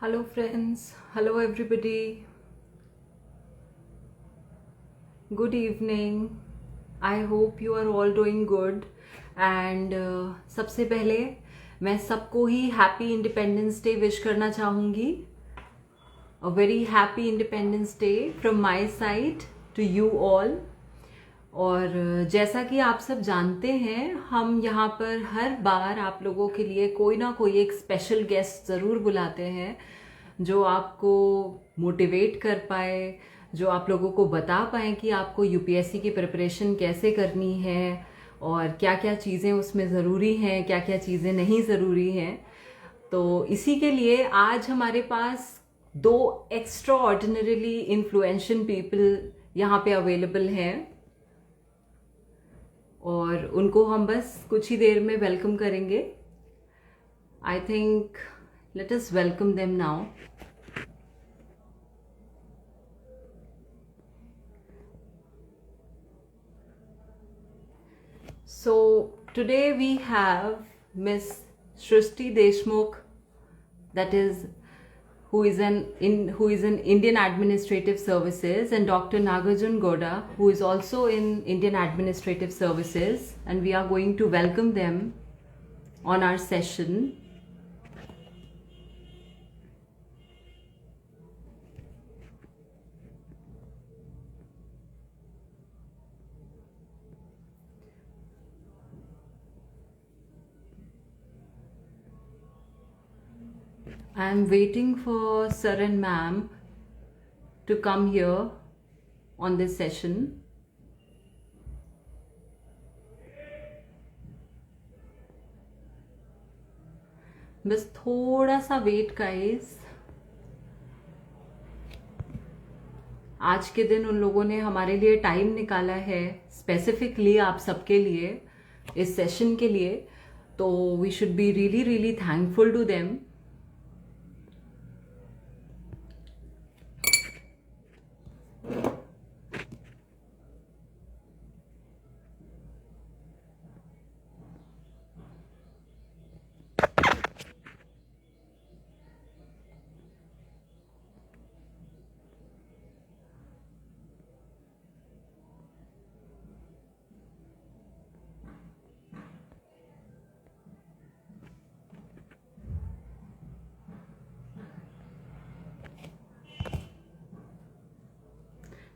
Hello, friends. Hello, everybody. Good evening. I hope you are all doing good. And सबसे पहले मैं सबको ही happy independence day wish करना चाहूँगी. A very happy Independence Day from my side to you all. और जैसा कि आप सब जानते हैं, हम यहाँ पर हर बार आप लोगों के लिए कोई ना कोई एक स्पेशल गेस्ट ज़रूर बुलाते हैं जो आपको मोटिवेट कर पाए, जो आप लोगों को बता पाए कि आपको यूपीएससी की प्रिपरेशन कैसे करनी है और क्या क्या चीज़ें उसमें ज़रूरी हैं, क्या क्या चीज़ें नहीं ज़रूरी हैं. तो इसी के लिए आज हमारे पास दो एक्स्ट्रा ऑर्डिनरीली इन्फ्लुएंशियल पीपल यहाँ पे अवेलेबल हैं और उनको हम बस कुछ ही देर में वेलकम करेंगे. I think let us welcome them now. So today we have Miss Shrishti Deshmukh, that is who is in Indian Administrative Services, and Dr. Nagarjun Goda, who is also in Indian Administrative Services, and we are going to welcome them on our session. I am waiting for sir and ma'am to come here on this session. बस थोड़ा सा wait guys. आज के दिन उन लोगों ने हमारे लिए टाइम निकाला है स्पेसिफिकली आप सबके लिए इस सेशन के लिए, तो we should be really really thankful to them.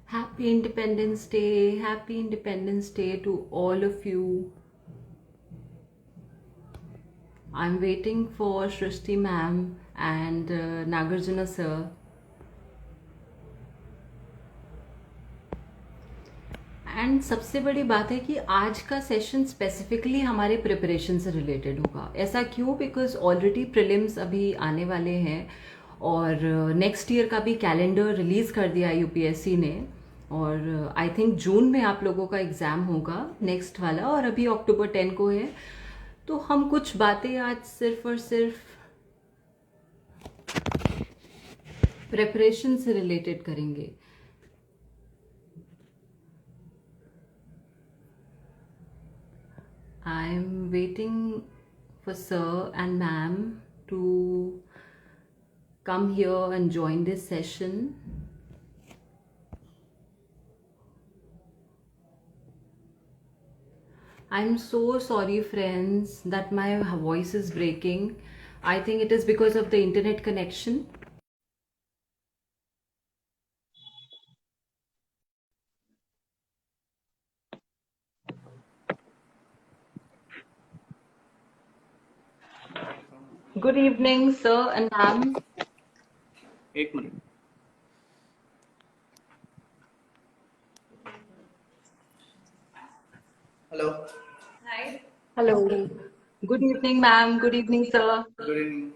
Happy Independence Day, Happy Independence Day to all of you. I'm waiting for Shrishti ma'am and Nagarjuna sir. And सबसे बड़ी बात है कि आज का सेशन स्पेसिफिकली हमारे प्रिपरेशन से रिलेटेड होगा. ऐसा क्यों? बिकॉज ऑलरेडी प्रीलिम्स अभी आने वाले हैं और नेक्स्ट ईयर का भी कैलेंडर रिलीज़ कर दिया यूपीएससी ने, और आई थिंक जून में आप लोगों का एग्ज़ाम होगा नेक्स्ट वाला, और अभी अक्टूबर 10 को है. तो हम कुछ बातें आज सिर्फ और सिर्फ प्रिपरेशन से रिलेटेड करेंगे. I'm waiting for sir and ma'am to come here and join this session. I'm so sorry friends that my voice is breaking. I think it is because of the internet connection. Good evening sir and ma'am. एक minute. Hello. Hi. Hello. Good evening ma'am. Good evening sir. Good evening.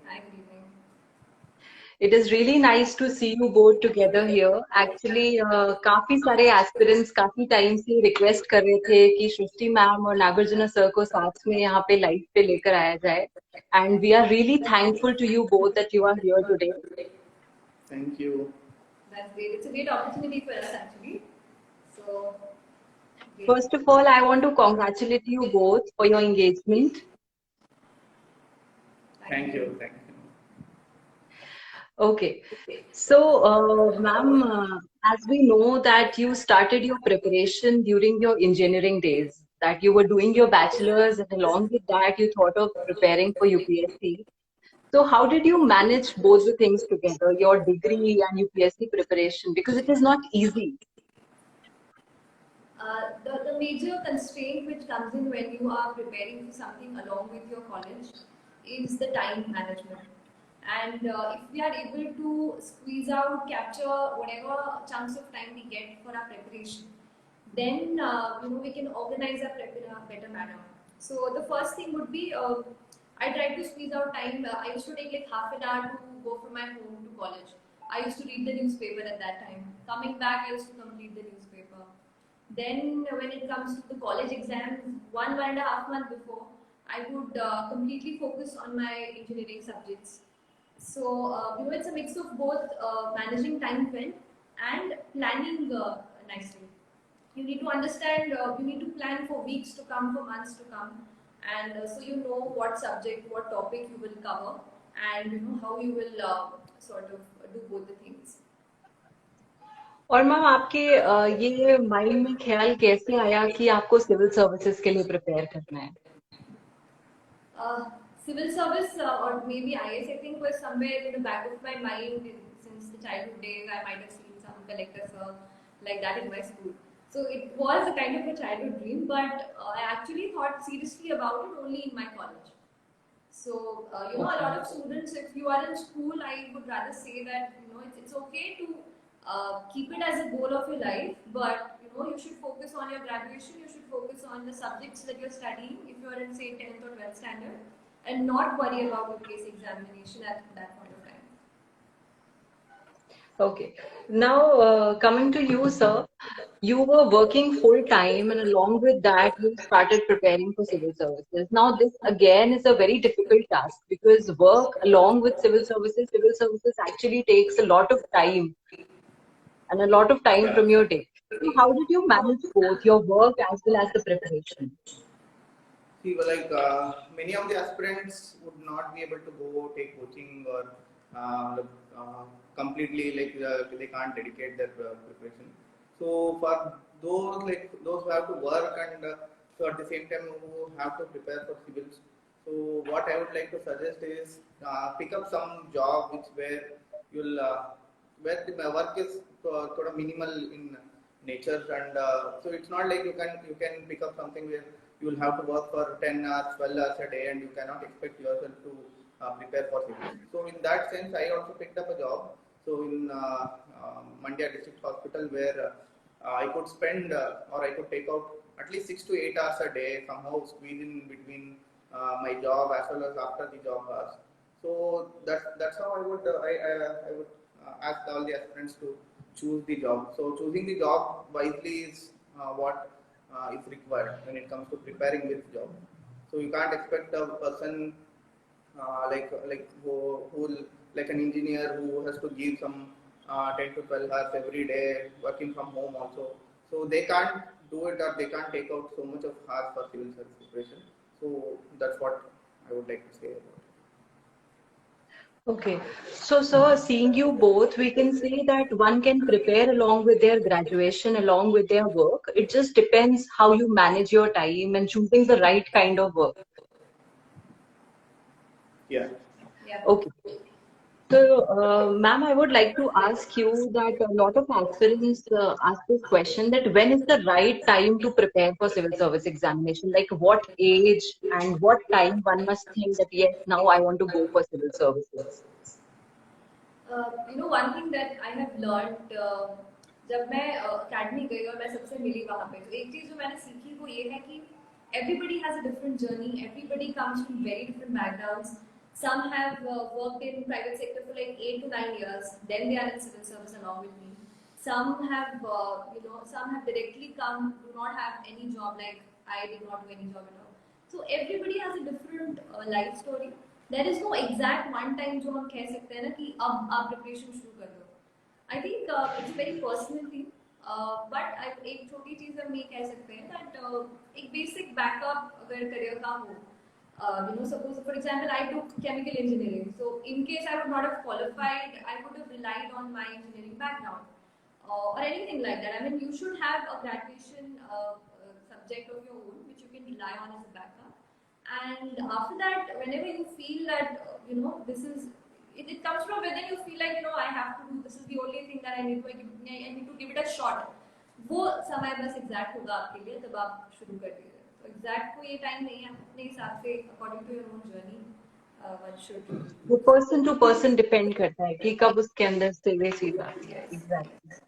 It is really nice to see you both together here. Actually, काफी सारे aspirants काफी time से request कर रहे थे कि सृष्टि ma'am और नागार्जुन सर को साथ में यहाँ पे लाइव पे लेकर आया जाए. And we are really thankful to you both that you are here today. Thank you. That's great. It's a great opportunity for us actually. So, First of all, I want to congratulate you both for your engagement. Thank you. Thank you. Okay. So, ma'am, as we know that you started your preparation during your engineering days, that you were doing your bachelor's, and along with that, you thought of preparing for UPSC. So, how did you manage both the things together, your degree and UPSC preparation? Because it is not easy. The major constraint which comes in when you are preparing for something along with your college is the time management. And if we are able to squeeze out, capture whatever chunks of time we get for our preparation, then we can organize our prep in a better manner. So the first thing would be I try to squeeze out time. I used to take like half an hour to go from my home to college. I used to read the newspaper at that time. Coming back, I used to complete the newspaper. Then, when it comes to the college exams, 1.5 months before, I would completely focus on my engineering subjects. So, it's a mix of both managing time well and planning nicely. You need to understand, you need to plan for weeks to come, for months to come, and so you know what subject, what topic you will cover, and how you will sort of do both the things. और ma'am आपके ये mind में ख्याल कैसे आया कि आपको civil services के लिए प्रिपेयर करना है? Uh, Civil service or maybe IS, I think, was somewhere in the back of my mind since the childhood days. I might have seen some collector sir like that in my school. So it was a kind of a childhood dream, but I actually thought seriously about it only in my college. So, a lot of students, if you are in school, I would rather say that, it's okay to keep it as a goal of your life, but, you should focus on your graduation, you should focus on the subjects that you're studying if you're in, say, 10th or 12th standard, and not worry about your case examination at that point of time. Okay. Now, coming to you, sir, you were working full time, and along with that, you started preparing for civil services. Now, this again is a very difficult task because work along with civil services actually takes a lot of time and a lot of time Yeah. from your day. So, how did you manage both your work as well as the preparation? See, well, like many of the aspirants would not be able to go take coaching or completely they can't dedicate their preparation. So for those who have to work and so at the same time who have to prepare for civils, so what I would like to suggest is pick up some job which you'll where the work is sort of minimal in nature, and so it's not like you can pick up something where you will have to work for 10 hours, 12 hours a day, and you cannot expect yourself to prepare for civils. So in that sense, I also picked up a job. So in Mandya District Hospital, where I could spend or I could take out at least 6 to 8 hours a day, somehow squeeze in between my job as well as after the job hours. So that's how I would ask all the aspirants to choose the job. So choosing the job wisely is what is required when it comes to preparing this job. So you can't expect a person like an engineer who has to give some 10 to 12 hours every day working from home also. So they can't do it, or they can't take out so much of hours for civil service preparation. So that's what I would like to say about it. Okay. So, sir, seeing you both, we can say that one can prepare along with their graduation, along with their work. It just depends how you manage your time and choosing the right kind of work. Yeah. Yeah. Okay. So, ma'am, I would like to ask you that a lot of aspirants ask this question that when is the right time to prepare for civil service examination? Like what age and what time one must think that yes, now I want to go for civil services. One thing that I have learned जब मैं academy गई और मैं सबसे मिली वहाँ पे तो एक चीज़ जो मैंने सीखी वो ये है कि everybody has a different journey, everybody comes from very different backgrounds. Some have worked in private sector for like 8 to 9 years, then they are in civil service along with me. Some have some have directly come, do not have any job, like I did not do any job at all. So everybody has a different life story. There is no exact one time जो हम कह सकते हैं ना कि अब आप preparation शुरू कर दो. I think it's very personal thing, but एक छोटी चीज हम ये कह सकते हैं दैट एक बेसिक बैकअप अगर करियर का हो Suppose for example I took chemical engineering. So in case I would not have qualified, I would have relied on my engineering background or anything like that. I mean, you should have a graduation subject of your own which you can rely on as a backup. And after that, whenever you feel that this is it comes from within, you feel like I have to do this is the only thing that I need to give it a shot. वो समय बस exact होगा आपके लिए तब आप शुरू कर दीजिए. तो एग्जैक्ट को ये टाइम नहीं है, अपने हिसाब से according to your own journey one should. वो पर्सन टू पर्सन डिपेंड करता है कि कब उसके अंदर से वे चीज आती है. एग्जैक्टली.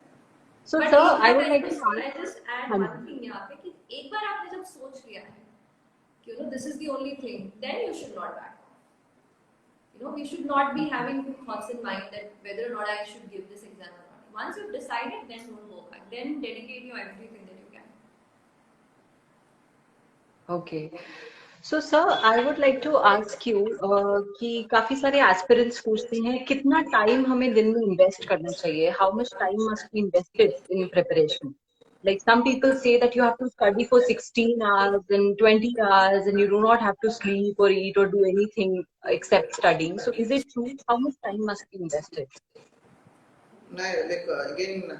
सो But सर एक आई बार would like to I just add हाँ one thing यहाँ पे कि एक बार आपने जब सोच लिया है कि this is the only thing, then you should not back off. We should not be having thoughts in mind that whether or not I should give this exam or not. Once you've decided, then don't go back. Then dedicate your everything that you can. Okay. So sir I would like to ask you कि काफी सारे aspirants पूछते हैं कितना time हमें दिन में invest करना चाहिए. How much time must be invested in preparation. Like some people say that you have to study for 16 hours and 20 hours and you do not have to sleep or eat or do anything except studying. So is it true? How much time must be invested? No, again,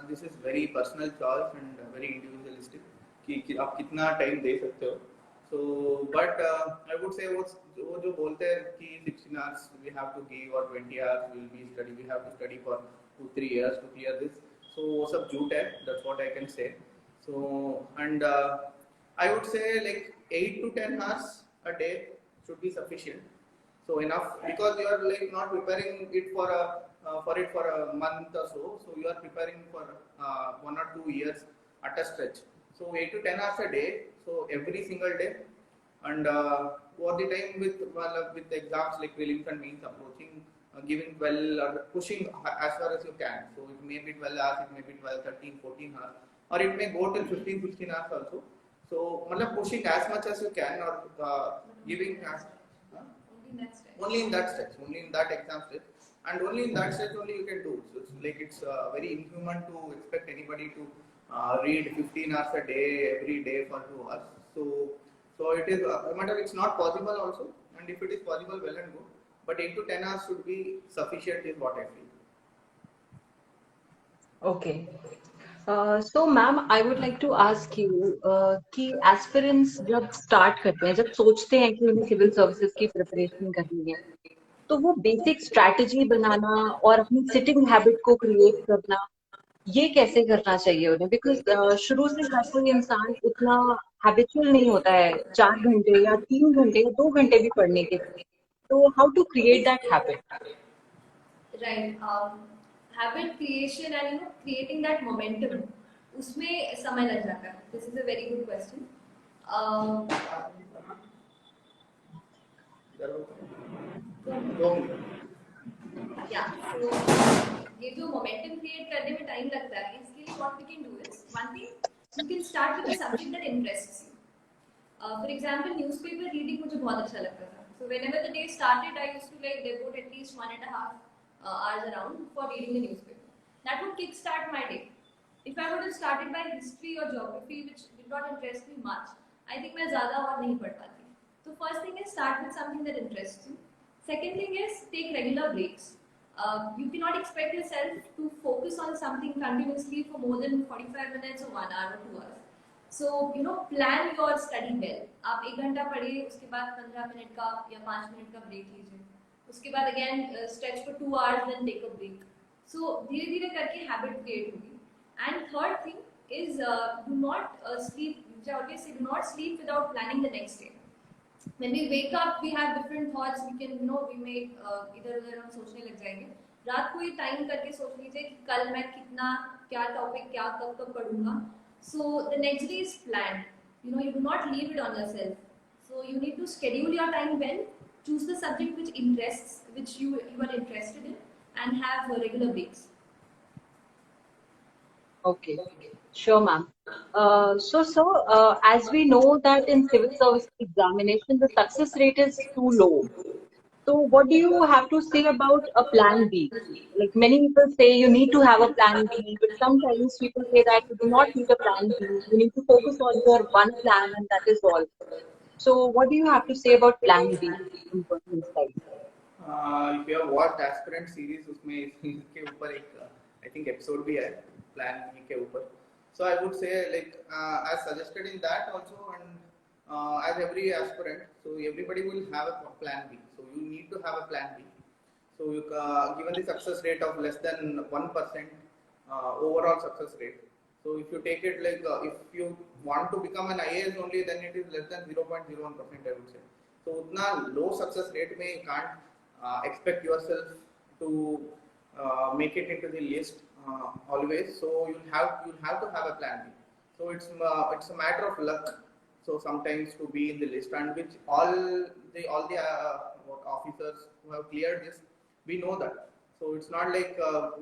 this is very personal choice and very individualistic कि आप कितना time दे सकते हो. So but I would say वो जो बोलते हैं कि 16 hours we have to give or 20 hours will be study, we have to study for 2-3 years to clear this. So वो सब झूठ है. That's what I can say. So and I would say like 8 to 10 hours a day should be sufficient. So enough because you are like not preparing it for a month or so. So you are preparing for 1 or 2 years at a stretch. So 8 to 10 hours a day. So every single day, and over the time with exams like prelims and mains approaching, giving 12 or pushing as far as you can. So it may be 12 hours, it may be 12, 13, 14 hours, or it may go till 15, 16 hours also. So pushing as much as you can or giving as only in that stretch, only in that exam stretch, and only in that stretch only you can do. So it's like it's very inhuman to expect anybody to read 15 hours a day every day for 2 hours. So it is matter it's not possible also, and if it is possible, well and good. But 8 to 10 hours should be sufficient is what I feel. Okay. So ma'am, I would like to ask you कि aspirants जब start करते हैं, जब सोचते हैं कि उन्हें civil services की प्रिपरेशन करनी है, तो वो बेसिक स्ट्रैटेजी बनाना और अपनी सिटिंग हैबिट को क्रिएट करना, ये कैसे करना चाहिए उन्हें? बिकॉज शुरू से हर कोई इंसान इतना हैबिचुअल नहीं होता है 4 घंटे या 3 घंटे या 2 घंटे भी पढ़ने के लिए. तो how to create that habit? Right. Habit creation and creating that momentum, उसमें समय लग जाता है. This is a very good question. Yeah. So ये जो momentum create करने में time लगता है, इसके लिए what we can do is one thing, you can start with a subject that interests you. For example, newspaper reading मुझे बहुत अच्छा लगता था. So whenever the day started, I used to like devote at least 1.5 hours around for reading the newspaper. That would kickstart my day. If I would have started by history or geography, which did not interest me much, I think मैं ज़्यादा और नहीं पढ़ पाती. So first thing is start with something that interests you. Second thing is take regular breaks. You cannot expect yourself to focus on something continuously for more than 45 minutes or 1 hour or 2 hours. So plan your study well. आप 1 घंटा पढ़िए, उसके बाद 15 minute का या 5 minute का break लीजिए. उसके बाद again stretch for 2 hours, then take a break. So धीरे धीरे करके habit create होगी. And third thing is do not sleep. I always say do not sleep without planning the next day. When we wake up, we have different thoughts. We can we may इधर-उधर हम सोचने लग जाएंगे. रात को ये time करके सोच लीजिए कि कल मैं कितना क्या टॉपिक क्या कब पढ़ूंगा. So the next day is planned. You do not leave it on yourself. So you need to schedule your time well. Choose the subject which you are interested in, and have regular breaks. Okay, sure, ma'am. So, as we know that in civil service examination, the success rate is too low. So, what do you have to say about a plan B? Like many people say you need to have a plan B, but sometimes people say that you do not need a plan B. You need to focus on your one plan, and that is all. So what do you have to say about Plan B in personal style? if you have watched aspirant series उसमें इसके ऊपर एक I think episode भी है plan B के ऊपर. So I would say like as suggested in that also, and as every aspirant, so everybody will have a plan B. So you need to have a plan B. So you, given the success rate of less than 1% overall success rate. So if you take it like if you want to become an IAS only, then it is less than 0.01%, I would say. So utna low success rate mein you can't expect yourself to make it into the list always. So you'll have to have a plan B. So it's a matter of luck. So sometimes to be in the list, and which all the officers who have cleared this, we know that. So it's not like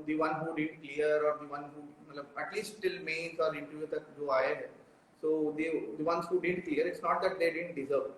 the one who didn't clear or the one who at least till mains or interview that जो आए हैं. So the ones who didn't clear, it's not that they didn't deserve.